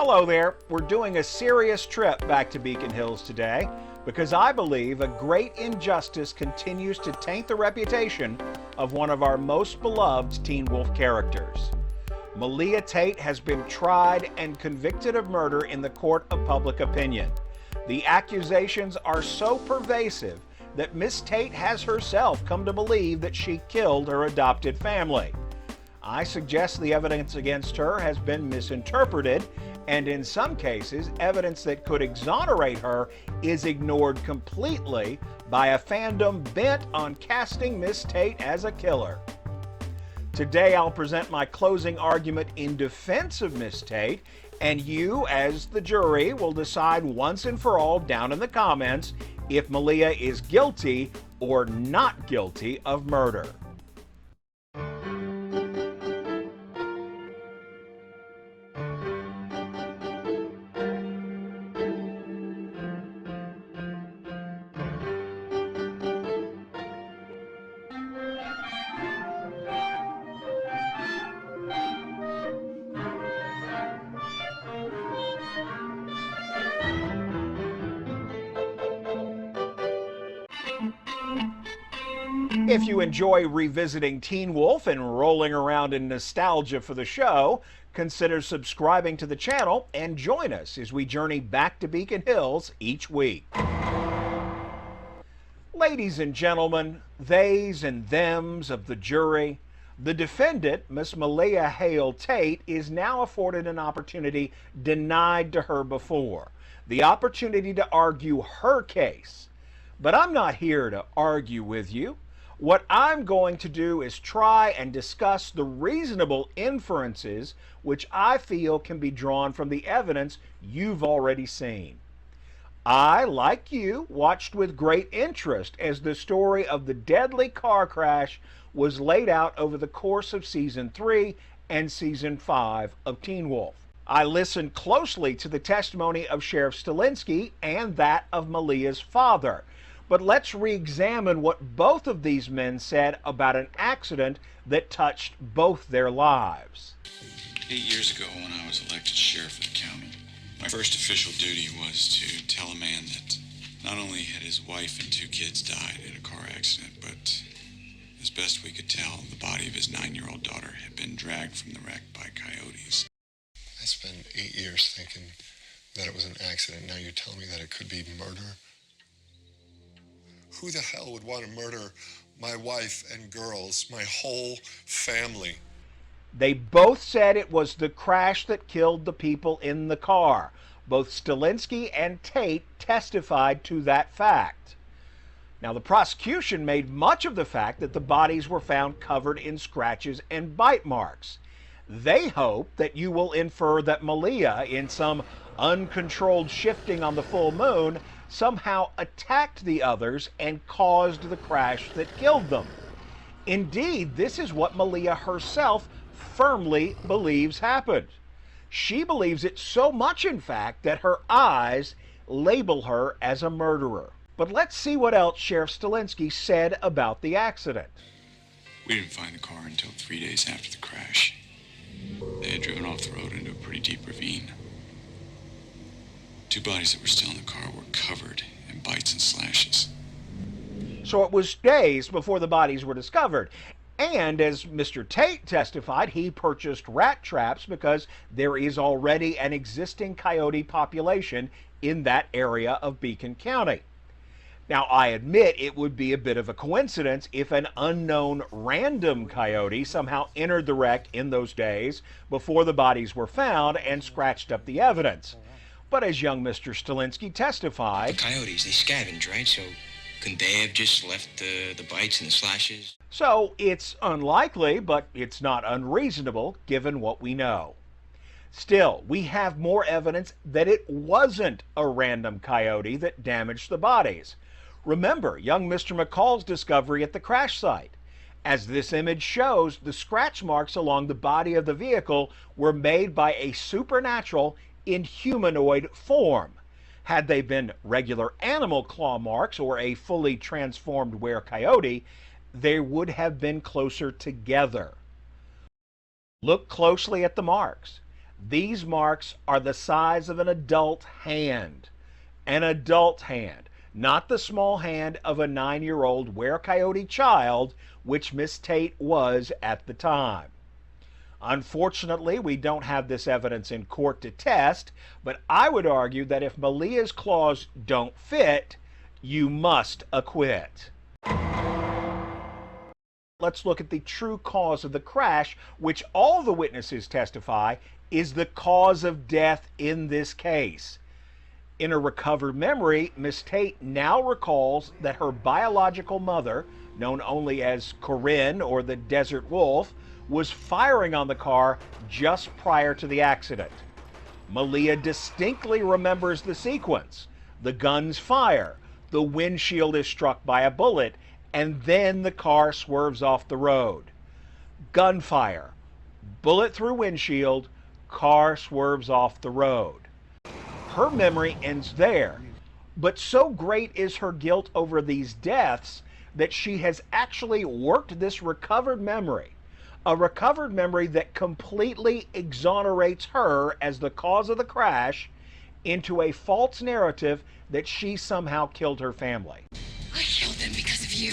Hello there. We're doing a serious trip back to Beacon Hills today because I believe a great injustice continues to taint the reputation of one of our most beloved Teen Wolf characters. Malia Tate has been tried and convicted of murder in the court of public opinion. The accusations are so pervasive that Miss Tate has herself come to believe that she killed her adopted family. I suggest the evidence against her has been misinterpreted, and in some cases, evidence that could exonerate her is ignored completely by a fandom bent on casting Miss Tate as a killer. Today, I'll present my closing argument in defense of Miss Tate, and you, as the jury, will decide once and for all down in the comments if Malia is guilty or not guilty of murder. If you enjoy revisiting Teen Wolf and rolling around in nostalgia for the show, consider subscribing to the channel and join us as we journey back to Beacon Hills each week. Ladies and gentlemen, theys and thems of the jury, the defendant, Miss Malia Hale Tate, is now afforded an opportunity denied to her before, the opportunity to argue her case. But I'm not here to argue with you. What I'm going to do is try and discuss the reasonable inferences which I feel can be drawn from the evidence you've already seen. I, like you, watched with great interest as the story of the deadly car crash was laid out over the course of Season 3 and Season 5 of Teen Wolf. I listened closely to the testimony of Sheriff Stilinski and that of Malia's father. But let's re-examine what both of these men said about an accident that touched both their lives. 8 years ago, when I was elected sheriff of the county, my first official duty was to tell a man that not only had his wife and 2 kids died in a car accident, but as best we could tell, the body of his 9-year-old daughter had been dragged from the wreck by coyotes. I spent 8 years thinking that it was an accident. Now you tell me that it could be murder? Who the hell would want to murder my wife and girls, my whole family? They both said it was the crash that killed the people in the car. Both Stilinski and Tate testified to that fact. Now, the prosecution made much of the fact that the bodies were found covered in scratches and bite marks. They hope that you will infer that Malia, in some uncontrolled shifting on the full moon, somehow attacked the others and caused the crash that killed them. Indeed, this is what Malia herself firmly believes happened. She believes it so much, in fact, that her eyes label her as a murderer. But let's see what else Sheriff Stilinski said about the accident. We didn't find the car until 3 days after the crash. They had driven off the road into a pretty deep ravine. 2 bodies that were still in the car were covered in bites and slashes. So it was days before the bodies were discovered. And as Mr. Tate testified, he purchased rat traps because there is already an existing coyote population in that area of Beacon County. Now, I admit it would be a bit of a coincidence if an unknown random coyote somehow entered the wreck in those days before the bodies were found and scratched up the evidence. But as young Mr. Stilinski testified, the coyotes, they scavenge, right? So couldn't they have just left the bites and the slashes? So it's unlikely, but it's not unreasonable given what we know. Still, we have more evidence that it wasn't a random coyote that damaged the bodies. Remember young Mr. McCall's discovery at the crash site. As this image shows, the scratch marks along the body of the vehicle were made by a supernatural in humanoid form. Had they been regular animal claw marks or a fully transformed were-coyote, they would have been closer together. Look closely at the marks. These marks are the size of an adult hand. An adult hand, not the small hand of a 9-year-old were-coyote child, which Miss Tate was at the time. Unfortunately, we don't have this evidence in court to test, but I would argue that if Malia's claws don't fit, you must acquit. Let's look at the true cause of the crash, which all the witnesses testify is the cause of death in this case. In a recovered memory, Miss Tate now recalls that her biological mother, known only as Corinne or the Desert Wolf, was firing on the car just prior to the accident. Malia distinctly remembers the sequence. The guns fire, the windshield is struck by a bullet, and then the car swerves off the road. Gunfire, bullet through windshield, car swerves off the road. Her memory ends there, but so great is her guilt over these deaths that she has actually worked this recovered memory, a recovered memory that completely exonerates her as the cause of the crash, into a false narrative that she somehow killed her family. I killed them because of you.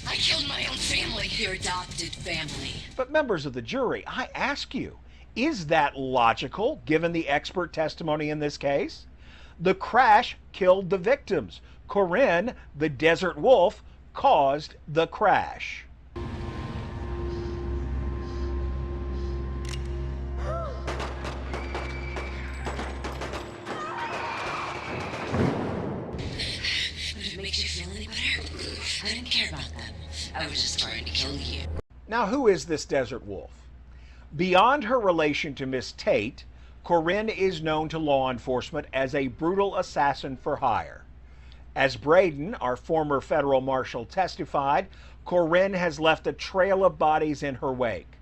I killed my own family. Your adopted family. But members of the jury, I ask you, is that logical given the expert testimony in this case? The crash killed the victims. Corinne, the Desert Wolf, caused the crash. If it makes you feel any better, I didn't care about them. I was just trying to kill you. Now, who is this Desert Wolf? Beyond her relation to Miss Tate, Corinne is known to law enforcement as a brutal assassin for hire. As Braden, our former federal marshal, testified, Corinne has left a trail of bodies in her wake.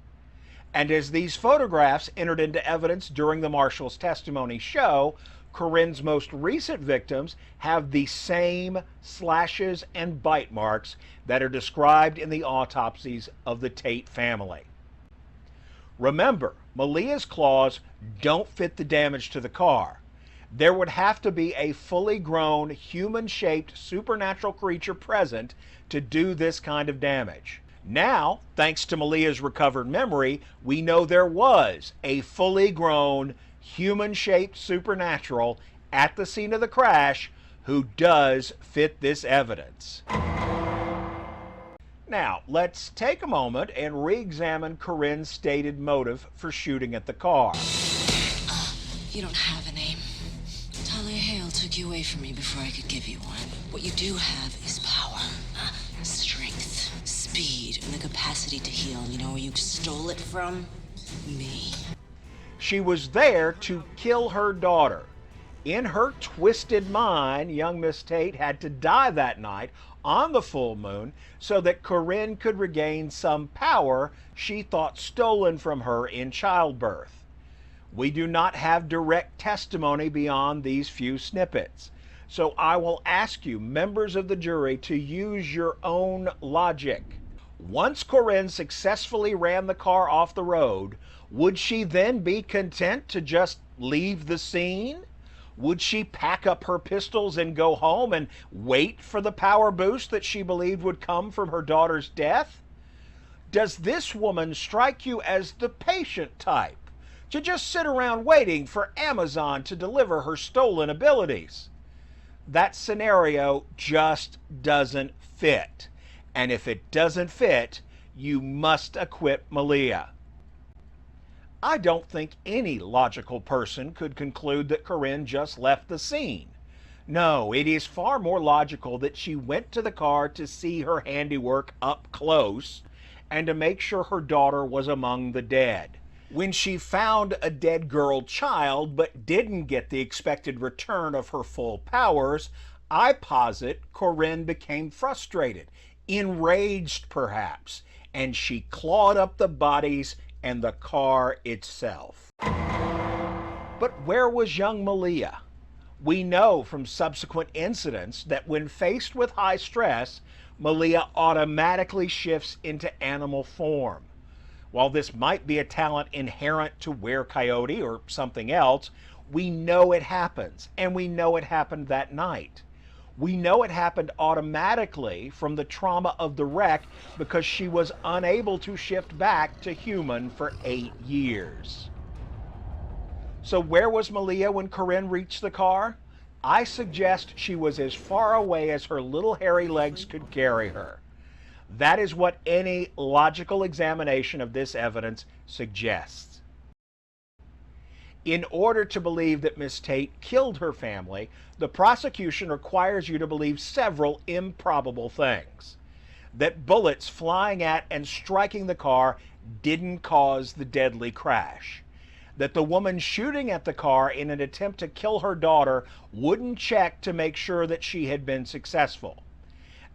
And as these photographs entered into evidence during the marshal's testimony show, Corinne's most recent victims have the same slashes and bite marks that are described in the autopsies of the Tate family. Remember, Malia's claws don't fit the damage to the car. There would have to be a fully grown, human-shaped supernatural creature present to do this kind of damage. Now, thanks to Malia's recovered memory, we know there was a fully grown, human-shaped supernatural at the scene of the crash who does fit this evidence. Now, let's take a moment and re-examine Corinne's stated motive for shooting at the car. You don't have a name. Talia Hale took you away from me before I could give you one. What you do have is power, strength, speed, and the capacity to heal. And you know where you stole it from? Me. She was there to kill her daughter. In her twisted mind, young Miss Tate had to die that night on the full moon so that Corinne could regain some power she thought stolen from her in childbirth. We do not have direct testimony beyond these few snippets, so I will ask you, members of the jury, to use your own logic. Once Corinne successfully ran the car off the road, would she then be content to just leave the scene? Would she pack up her pistols and go home and wait for the power boost that she believed would come from her daughter's death? Does this woman strike you as the patient type, to just sit around waiting for Amazon to deliver her stolen abilities? That scenario just doesn't fit. And if it doesn't fit, you must acquit Malia. I don't think any logical person could conclude that Corinne just left the scene. No, it is far more logical that she went to the car to see her handiwork up close and to make sure her daughter was among the dead. When she found a dead girl child but didn't get the expected return of her full powers, I posit Corinne became frustrated, enraged perhaps, and she clawed up the bodies and the car itself. But where was young Malia? We know from subsequent incidents that when faced with high stress, Malia automatically shifts into animal form. While this might be a talent inherent to Were Coyote or something else, we know it happens, and we know it happened that night. We know it happened automatically from the trauma of the wreck because she was unable to shift back to human for 8 years. So where was Malia when Corinne reached the car? I suggest she was as far away as her little hairy legs could carry her. That is what any logical examination of this evidence suggests. In order to believe that Miss Tate killed her family, the prosecution requires you to believe several improbable things. That bullets flying at and striking the car didn't cause the deadly crash. That the woman shooting at the car in an attempt to kill her daughter wouldn't check to make sure that she had been successful.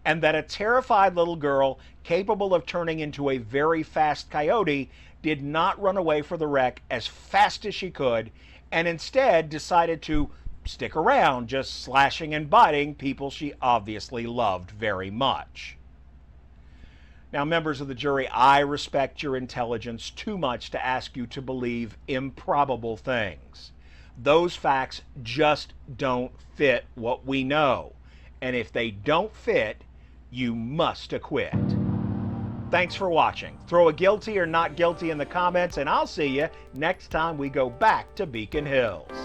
And that a terrified little girl capable of turning into a very fast coyote did not run away for the wreck as fast as she could, and instead decided to stick around, just slashing and biting people she obviously loved very much. Now, members of the jury, I respect your intelligence too much to ask you to believe improbable things. Those facts just don't fit what we know. And if they don't fit, you must acquit. Thanks for watching. Throw a guilty or not guilty in the comments, and I'll see you next time we go back to Beacon Hills.